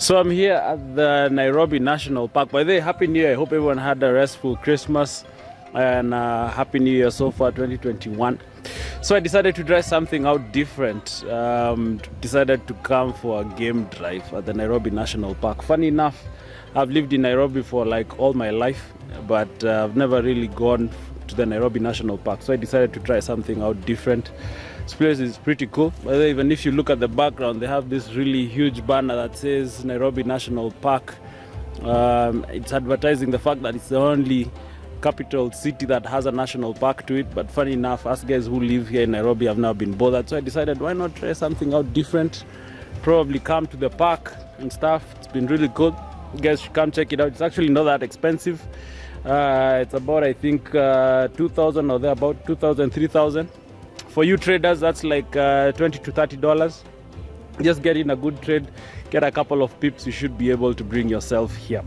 So I'm here at the Nairobi National Park. By the way, Happy New Year. I hope everyone had a restful Christmas and Happy New Year so far, 2021. So I decided to try something out different. Decided to come for a game drive at the Nairobi National Park. Funny enough, I've lived in Nairobi for like all my life, but I've never really gone to the Nairobi National Park. So I decided to try something out different. This place is pretty cool. By the way, even if you look at the background, they have this really huge banner that says Nairobi National Park. It's advertising the fact that it's the only capital city that has a national park to it. But funny enough, us guys who live here in Nairobi have never been bothered. So I decided, why not try something out different? Probably come to the park and stuff. It's been really good. You guys should come check it out. It's actually not that expensive. It's about, I think, 2,000 or thereabout, 2,000, 3,000. For you traders, that's like $20 to $30. Just get in a good trade, get a couple of pips, you should be able to bring yourself here.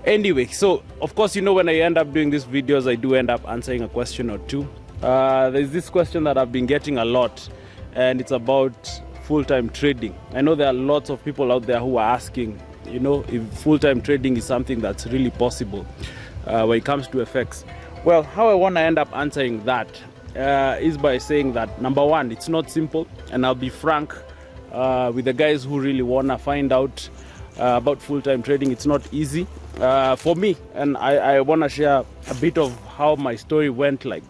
Anyway, so of course, you know, when I end up doing these videos, I do end up answering a question or two. There's this question that I've been getting a lot, and it's about full-time trading. I know there are lots of people out there who are asking, you know, if full-time trading is something that's really possible when it comes to FX. Well, how I want to end up answering that is by saying that, number one, it's not simple, and I'll be frank with the guys who really want to find out about full-time trading. It's not easy for me, and I want to share a bit of how my story went like,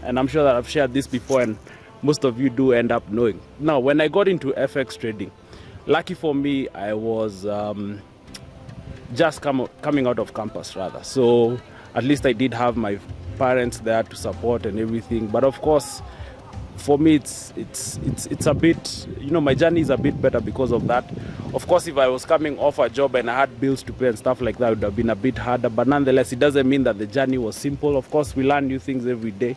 and I'm sure that I've shared this before and most of you do end up knowing. Now, when I got into FX trading, lucky for me, I was just coming out of campus rather, so at least I did have my parents there to support and everything. But of course, for me, it's a bit, you know, my journey is a bit better because of that. Of course, if I was coming off a job and I had bills to pay and stuff like that, it would have been a bit harder. But nonetheless, it doesn't mean that the journey was simple. Of course, we learn new things every day.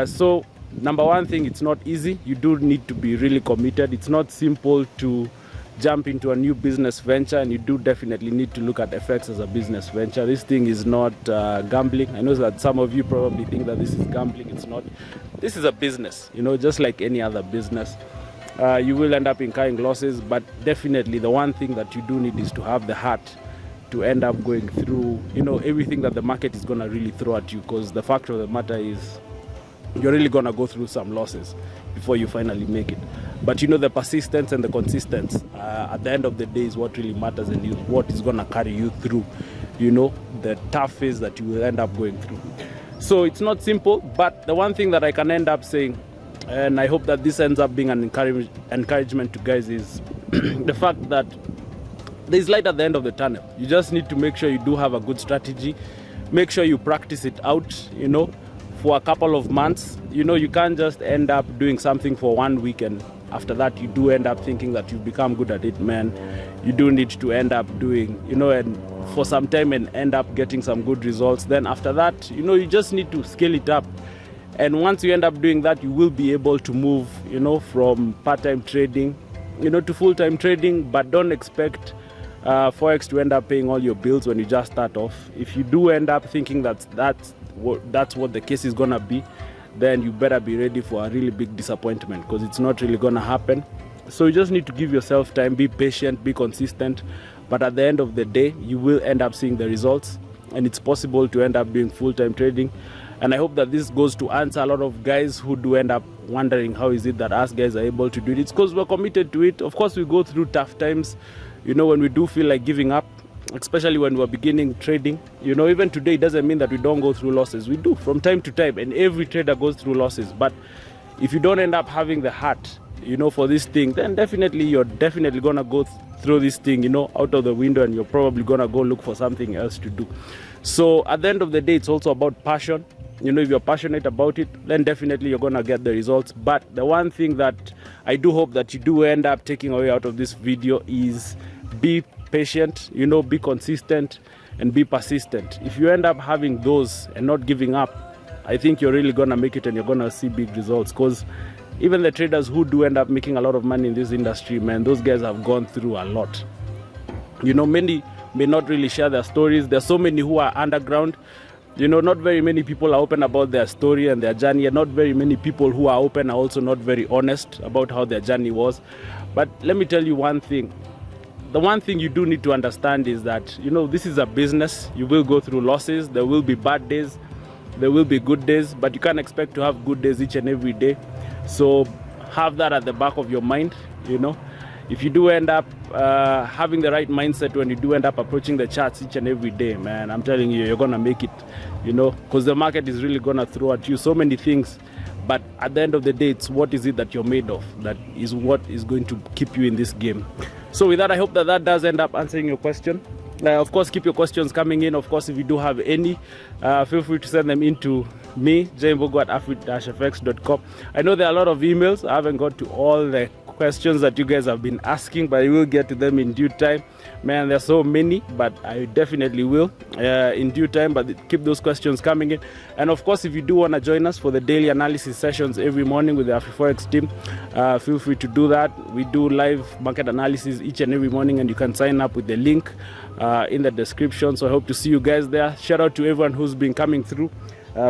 So number one thing, it's not easy. You do need to be really committed. It's not simple to jump into a new business venture, and you do definitely need to look at FX as a business venture. This thing is not gambling. I know that some of you probably think that this is gambling. It's not. This is a business, you know, just like any other business. You will end up incurring losses, but definitely the one thing that you do need is to have the heart to end up going through, you know, everything that the market is going to really throw at you, because the fact of the matter is you're really going to go through some losses before you finally make it. But you know, the persistence and the consistency at the end of the day is what really matters, and is what is going to carry you through, you know, the tough phase that you will end up going through. So it's not simple, but the one thing that I can end up saying, and I hope that this ends up being an encouragement to guys, is the fact that there's light at the end of the tunnel. You just need to make sure you do have a good strategy. Make sure you practice it out, you know, for a couple of months. You know, you can't just end up doing something for 1 week and after that you do end up thinking that you've become good at it. Man, you do need to end up doing, you know, and for some time and end up getting some good results. Then after that, you know, you just need to scale it up. And once you end up doing that, you will be able to move, you know, from part-time trading, you know, to full-time trading. But don't expect Forex to end up paying all your bills when you just start off. If you do end up thinking that's what the case is gonna be, then you better be ready for a really big disappointment, because it's not really gonna happen. So you just need to give yourself time, be patient, be consistent. But at the end of the day, you will end up seeing the results, and it's possible to end up doing full-time trading. And I hope that this goes to answer a lot of guys who do end up wondering how is it that us guys are able to do it. It's because we're committed to it. Of course, we go through tough times, you know, when we do feel like giving up, especially when we're beginning trading. You know, even today, it doesn't mean that we don't go through losses. We do from time to time, and every trader goes through losses. But if you don't end up having the heart, you know, for this thing, then definitely you're definitely gonna go throw this thing, you know, out of the window, and you're probably gonna go look for something else to do. So at the end of the day, it's also about passion. You know, if you're passionate about it, then definitely you're gonna get the results. But the one thing that I do hope that you do end up taking away out of this video is be patient, you know, be consistent and be persistent. If you end up having those and not giving up, I think you're really gonna make it, and you're gonna see big results. Because even the traders who do end up making a lot of money in this industry, man, those guys have gone through a lot. You know, many may not really share their stories. There's so many who are underground. You know, not very many people are open about their story and their journey, and not very many people who are open are also not very honest about how their journey was. But let me tell you one thing. the one thing you do need to understand is that, you know, this is a business. You will go through losses. There will be bad days. There will be good days, but you can't expect to have good days each and every day. So have that at the back of your mind, you know. If you do end up having the right mindset when you do end up approaching the charts each and every day, man, I'm telling you, you're gonna make it, you know, because the market is really gonna throw at you so many things. But at the end of the day, it's what is it that you're made of that is what is going to keep you in this game. So with that, I hope that that does end up answering your question. Of course, keep your questions coming in. Of course, if you do have any, feel free to send them into me, jmbogo at afriforex.com. I know there are a lot of emails. I haven't got to all the questions that you guys have been asking, but I will get to them in due time. Man, there's so many, but I definitely will in due time. But keep those questions coming in. And of course, if you do want to join us for the daily analysis sessions every morning with the Afriforex team, feel free to do that. We do live market analysis each and every morning, and you can sign up with the link in the description. So I hope to see you guys there. Shout out to everyone who's been coming through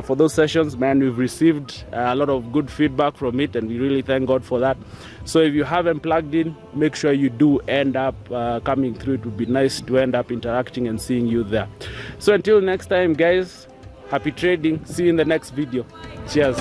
for those sessions, man. We've received a lot of good feedback from it, and we really thank God for that. So if you haven't plugged in, make sure you do end up coming through. It would be nice to end up interacting and seeing you there. So until next time, guys, happy trading. See you in the next video. Cheers.